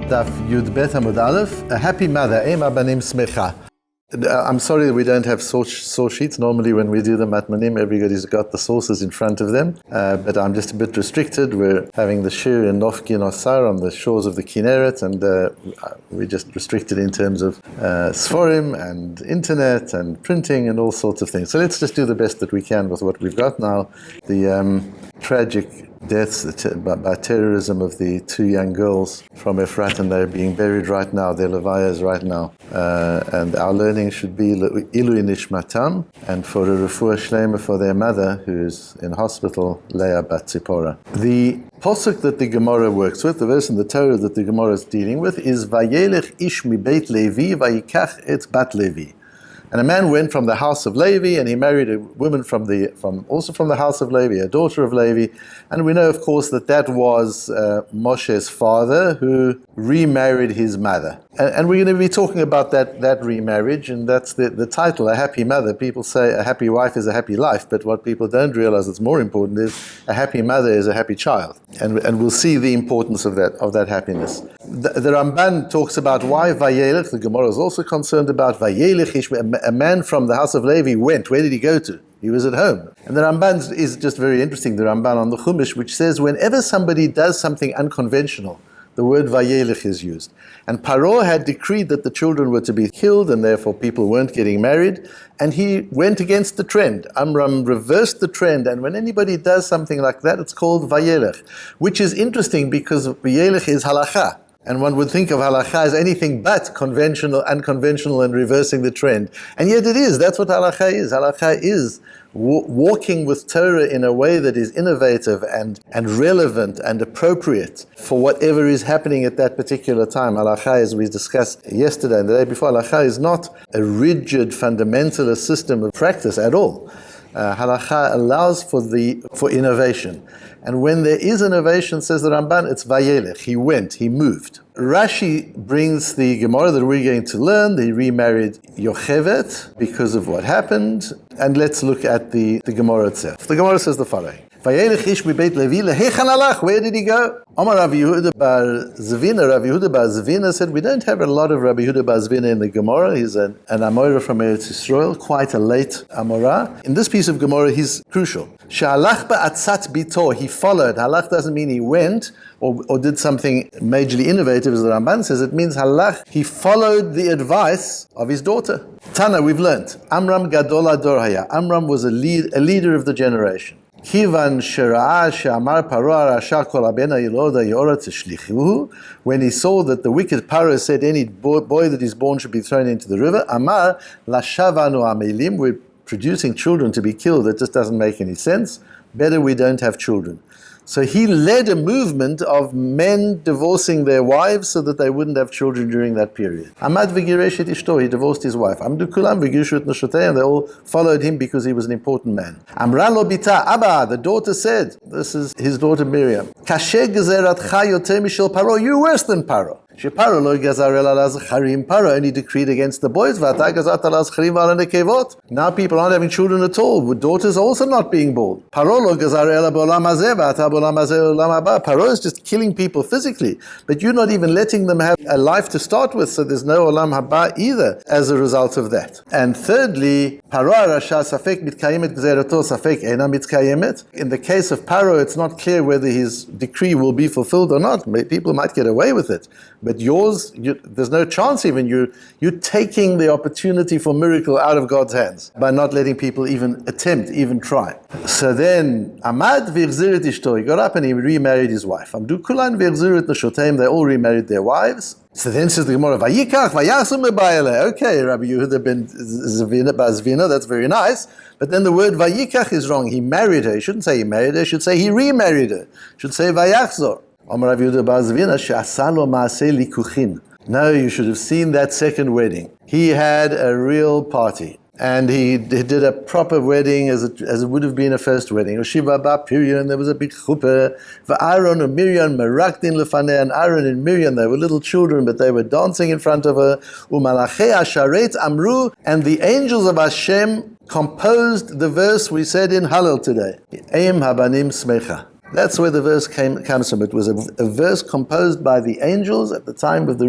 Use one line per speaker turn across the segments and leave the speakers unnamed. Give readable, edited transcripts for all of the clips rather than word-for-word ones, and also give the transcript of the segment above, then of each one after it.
DAF Yud Aleph, a happy mother, הבנים שמחה. I'm sorry that we don't have source sheets. Normally when we do the Matmonim, everybody's got the sources in front of them, but I'm just a bit restricted. We're having the shiur in Nofki Nosar on the shores of the Kinneret, and we're just restricted in terms of sforim and internet and printing and all sorts of things. So let's just do the best that we can with what we've got now. The tragic deaths by terrorism of the two young girls from Efrat, and they're being buried right now, their levayas right now. And our learning should be Ilui Nishmatam, and for a refuah shlema for their mother, who's in hospital, Leah Bat Tzipora. The posuk that the Gemara works with, the verse in the Torah that the Gemara is dealing with, is Vayelech ish mi beit Levi, vayikach et bat Levi. And a man went from the house of Levi, and he married a woman also from the house of Levi, a daughter of Levi. And we know, of course, that was Moshe's father who remarried his mother. And we're going to be talking about that remarriage, and that's the title, A Happy Mother. People say a happy wife is a happy life, but what people don't realize that's more important is a happy mother is a happy child. And we'll see the importance of that happiness. The Ramban talks about why Vayelech, the Gemara is also concerned about Vayelech, a man from the house of Levi went. Where did he go to? He was at home. And the Ramban is just very interesting, the Ramban on the Chumash, which says whenever somebody does something unconventional, the word Vayelech is used. And Paro had decreed that the children were to be killed, and therefore people weren't getting married. And he went against the trend. Amram reversed the trend, and when anybody does something like that, it's called Vayelech, which is interesting because Vayelech is halacha. And one would think of halakha as anything but unconventional, and reversing the trend. And yet it is. That's what halakha is. Halakha is walking with Torah in a way that is innovative and relevant and appropriate for whatever is happening at that particular time. Halakha, as we discussed yesterday and the day before, halakha is not a rigid fundamentalist system of practice at all. Halakha allows for innovation. And when there is innovation, says the Ramban, it's Vayelech. He went, he moved. Rashi brings the Gemara that we're going to learn. They remarried Yochevet because of what happened. And let's look at the Gemara itself. The Gemara says the following. Vayelech ish mi beit Levi lehechan alach. Where did he go? Omar Rabbi Yehuda bar Zvina. Rabbi Yehuda bar Zvina said, we don't have a lot of Rabbi Yehuda bar Zvina in the Gemara. He's an Amora from Eretz Yisrael, quite a late Amora. In this piece of Gemara, he's crucial. She'alach ba'atzat bito. He followed. Halach doesn't mean he went or did something majorly innovative, as the Ramban says. It means halach, he followed the advice of his daughter. Tana, we've learned. Amram gadol ador haya. Amram was a leader of the generation. Kivan shera'a she'amar Paro harasha kol habena yiloda yora tishlichuhu. When he saw that the wicked Paro said any boy that is born should be thrown into the river, Amar lashavanu amelim. We're producing children to be killed. That just doesn't make any sense. Better we don't have children. So he led a movement of men divorcing their wives so that they wouldn't have children during that period. Amad v'giresh et ishto, he divorced his wife. Amdu kulam v'girshu et nashotei, and they all followed him because he was an important man. Amra lo bita, Abba, the daughter said, this is his daughter Miriam, Kashe gezeratcha yoter mishel Paro, you're worse than Paro. Paro lo gazar el ala zacharim. Paro only decreed against the boys. V'ata gazat ala zacharim v'ala nekevot. Now people aren't having children at all, with daughters also not being born. Paro lo gazar el b'olam hazeh v'ata b'olam hazeh olam haba. Paro is just killing people physically, but you're not even letting them have a life to start with, so there's no olam haba either as a result of that. And thirdly, Paro harasha safek mitkayemet gzerato safek ena mitkayemet. In the case of Paro, it's not clear whether his decree will be fulfilled or not. People might get away with it. But yours, there's no chance even. You're taking the opportunity for miracle out of God's hands by not letting people even attempt, even try. So then, Amad v'yachzir et ishto, he got up and he remarried his wife. Amdu kulan v'yachzir et nashoteim, they all remarried their wives. So then says the Gemara, Vayikach v'yasum mebayale. Okay, Rabbi Yehuda ben Zvina, that's very nice. But then the word Vayikach is wrong. He married her. He shouldn't say he married her. He should say he remarried her. He should say Vayachzor. No, you should have seen that second wedding. He had a real party. And he did a proper wedding as it would have been a first wedding. Shiva ba period, and there was a big chuppah. Aaron and Miriam merakdin lefaneh, and Aaron and Miriam, they were little children, but they were dancing in front of her. Umalachei asharet amru, and the angels of Hashem composed the verse we said in Hallel today. Eim habanim smecha. That's where the verse comes from. It was a verse composed by the angels at the time of the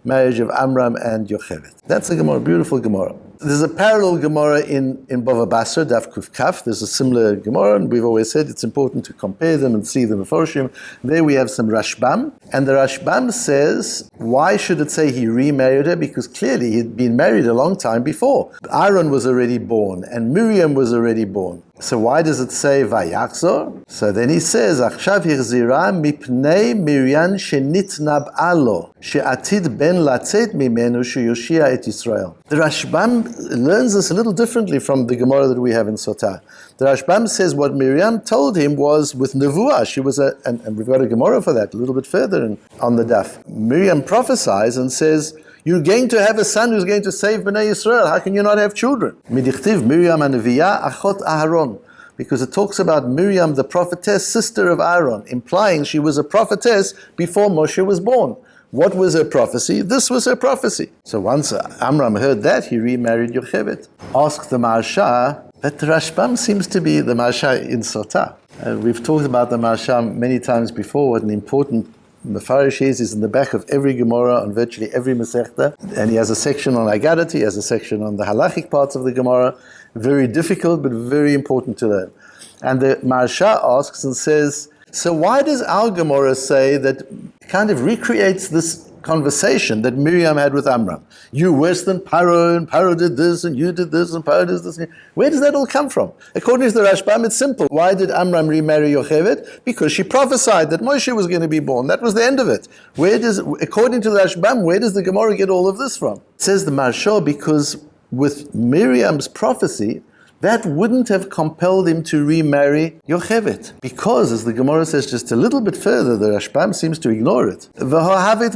marriage of Amram and Yocheved. That's a Gemara, beautiful Gemara. There's a parallel Gemara in Bava Basra, Daf Kuf Kaf. There's a similar Gemara, and we've always said it's important to compare them and see them Meforshim. There we have some Rashbam, and the Rashbam says, why should it say he remarried her? Because clearly he'd been married a long time before. Aaron was already born, and Miriam was already born. So why does it say Vayachzor? So then he says, Achshav hichzira mipnei Miriam shenitnab alo she'atid ben latzet mimenu sheyoshia et Yisrael. The Rashbam learns this a little differently from the Gemara that we have in Sotah. The Rashbam says what Miriam told him was with Nevuah. She was and we've got a Gemara for that a little bit further on the Daf. Miriam prophesies and says, you're going to have a son who's going to save Bnei Yisrael. How can you not have children? Midichtiv Miriam Hanaviyah achot Aharon. Because it talks about Miriam, the prophetess, sister of Aaron, implying she was a prophetess before Moshe was born. What was her prophecy? This was her prophecy. So once Amram heard that, he remarried Yocheved. Asked the Maharsha, that the Rashbam seems to be the Maharsha in Sotah. We've talked about the Maharsha many times before, what an important Mefarish is in the back of every Gemara on virtually every Masechta, and he has a section on Agadat, he has a section on the halachic parts of the Gemara, very difficult but very important to learn. And the Maharsha asks and says, so why does our Gemara say that, kind of recreates this conversation that Miriam had with Amram? You worse than Paro, and Paro did this, and you did this, and Paro did this. Where does that all come from? According to the Rashbam, it's simple. Why did Amram remarry Yocheved? Because she prophesied that Moshe was going to be born. That was the end of it. According to the Rashbam, where does the Gemara get all of this from? It says the Maharsha, because with Miriam's prophecy, that wouldn't have compelled him to remarry Yocheved. Because, as the Gemara says just a little bit further, the Rashbam seems to ignore it. Yocheved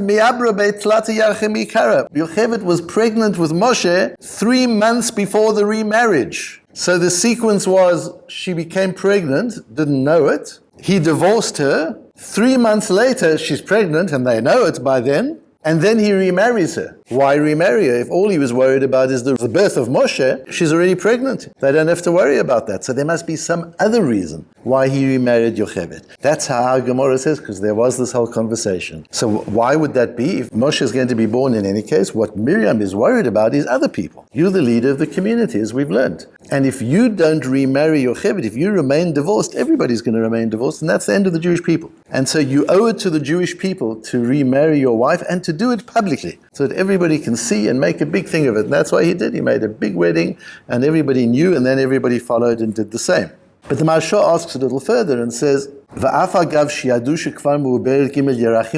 was pregnant with Moshe 3 months before the remarriage. So the sequence was, she became pregnant, didn't know it. He divorced her. 3 months later, she's pregnant, and they know it by then. And then he remarries her. Why remarry her? If all he was worried about is the birth of Moshe, she's already pregnant. They don't have to worry about that. So there must be some other reason why he remarried Yocheved. That's how our Gemara says, because there was this whole conversation. So why would that be? If Moshe is going to be born in any case, what Miriam is worried about is other people. You're the leader of the community, as we've learned. And if you don't remarry Yocheved, if you remain divorced, everybody's going to remain divorced, and that's the end of the Jewish people. And so you owe it to the Jewish people to remarry your wife and to do it publicly, so that everybody can see and make a big thing of it. And that's why he did. He made a big wedding, and everybody knew, and then everybody followed and did the same. But the Maharsha asks a little further and says,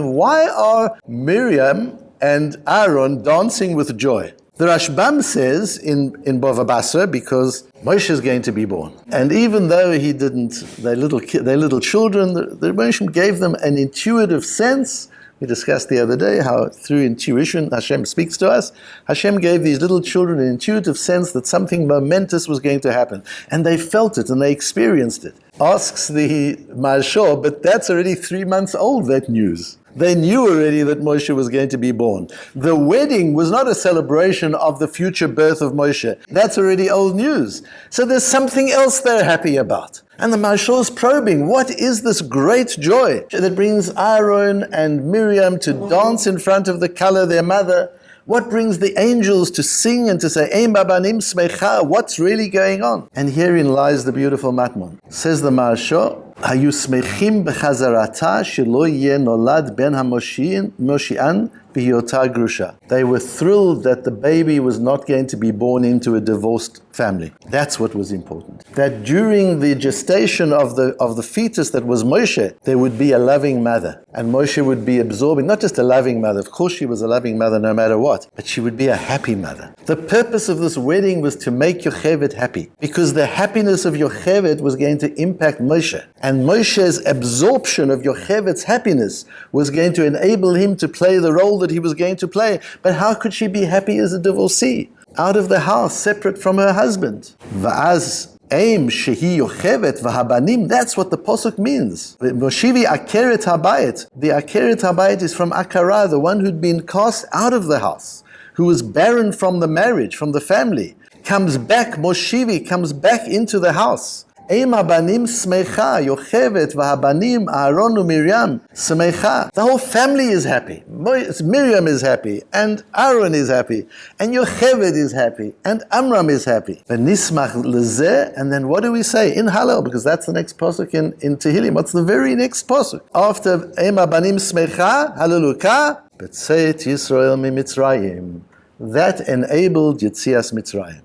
why are Miriam and Aaron dancing with joy? The Rashbam says in Bava Basra, because Moshe is going to be born. And even though he didn't, they're little children, the Moshe gave them an intuitive sense. We discussed the other day how through intuition Hashem speaks to us. Hashem gave these little children an intuitive sense that something momentous was going to happen. And they felt it and they experienced it. Asks the Maharsha, but that's already 3 months old, that news. They knew already that Moshe was going to be born. The wedding was not a celebration of the future birth of Moshe. That's already old news. So there's something else they're happy about. And the Maharsha is probing, what is this great joy that brings Aaron and Miriam to dance in front of the Kala, their mother? What brings the angels to sing and to say, הבנים שמחה, what's really going on? And herein lies the beautiful Matmonim. Says the Maharsha, היו שמחים בחזרתה שלא יהיה נולד בן המושיען בהיותה גרושה. They were thrilled that the baby was not going to be born into a divorced family. That's what was important. That during the gestation of the fetus that was Moshe, there would be a loving mother. And Moshe would be absorbing, not just a loving mother, of course she was a loving mother no matter what, but she would be a happy mother. The purpose of this wedding was to make Yocheved happy, because the happiness of Yocheved was going to impact Moshe. And Moshe's absorption of Yocheved's happiness was going to enable him to play the role that he was going to play. But how could she be happy as a divorcee? Out of the house, separate from her husband. Va'az aim shehi Yochevet v'habanim. That's what the posuk means. Moshivi akeret habayit. The akeret habayit is from akara, the one who'd been cast out of the house, who was barren from the marriage, from the family, comes back. Moshivi comes back into the house. Em הבנים שמחה, יוכבד, והבנים Aaron ומרים שמחה. The whole family is happy. Miriam is happy, and Aaron is happy, and Yocheved is happy, and Amram is happy. ונסמך לזה, and then what do we say? In Hallel, because that's the next pasuk in Tehillim. What's the very next pasuk? After Em הבנים שמחה, hallelujah, בצאת Yisrael ממצרים. That enabled Yetzias Mitzrayim.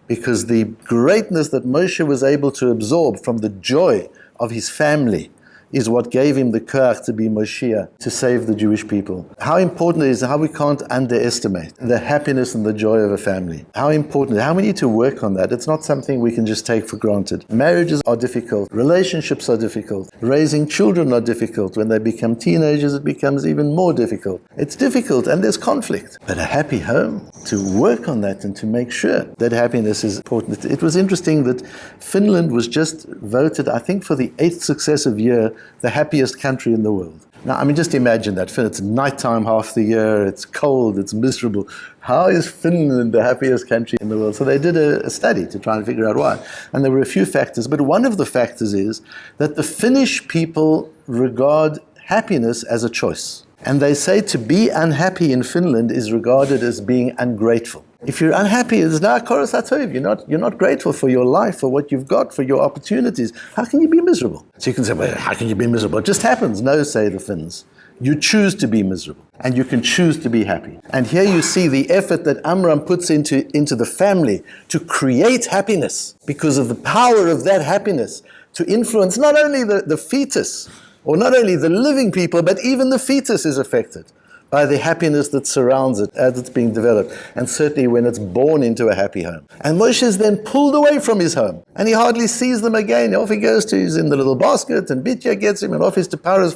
Because the greatness that Moshe was able to absorb from the joy of his family is what gave him the koach to be Moshiach, to save the Jewish people. How important it is, how we can't underestimate the happiness and the joy of a family. How important, how we need to work on that. It's not something we can just take for granted. Marriages are difficult. Relationships are difficult. Raising children are difficult. When they become teenagers, it becomes even more difficult. It's difficult and there's conflict. But a happy home, to work on that and to make sure that happiness is important. It was interesting that Finland was just voted, I think for the 8th successive year, the happiest country in the world. Now, I mean, just imagine that. It's nighttime half the year, it's cold, it's miserable. How is Finland the happiest country in the world? So they did a study to try and figure out why. And there were a few factors, but one of the factors is that the Finnish people regard happiness as a choice. And they say to be unhappy in Finland is regarded as being ungrateful. If you're unhappy, it's you're not grateful for your life, for what you've got, for your opportunities. How can you be miserable? So you can say, well, how can you be miserable? It just happens. No, say the Finns. You choose to be miserable, and you can choose to be happy. And here you see the effort that Amram puts into the family to create happiness, because of the power of that happiness to influence not only the fetus, or not only the living people, but even the fetus is affected by the happiness that surrounds it as it's being developed, and certainly when it's born into a happy home. And Moshe is then pulled away from his home, and he hardly sees them again. Off he goes to, he's in the little basket, and Bitya gets him, and off he's to Paro's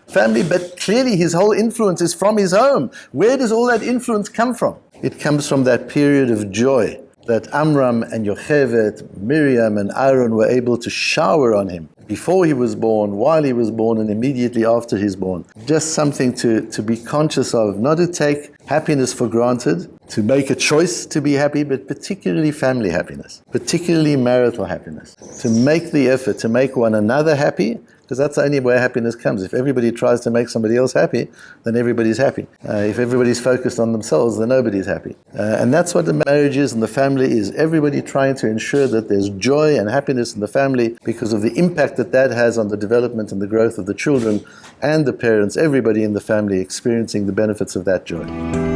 family, but clearly his whole influence is from his home. Where does all that influence come from? It comes from that period of joy that Amram and Yocheved, Miriam and Aaron were able to shower on him before he was born, while he was born, and immediately after he's born. Just something to be conscious of, not to take happiness for granted, to make a choice to be happy, but particularly family happiness, particularly marital happiness. To make the effort to make one another happy, because that's the only way happiness comes. If everybody tries to make somebody else happy, then everybody's happy. If everybody's focused on themselves, then nobody's happy. And that's what the marriage is and the family is. Everybody trying to ensure that there's joy and happiness in the family because of the impact that has on the development and the growth of the children and the parents, everybody in the family experiencing the benefits of that joy.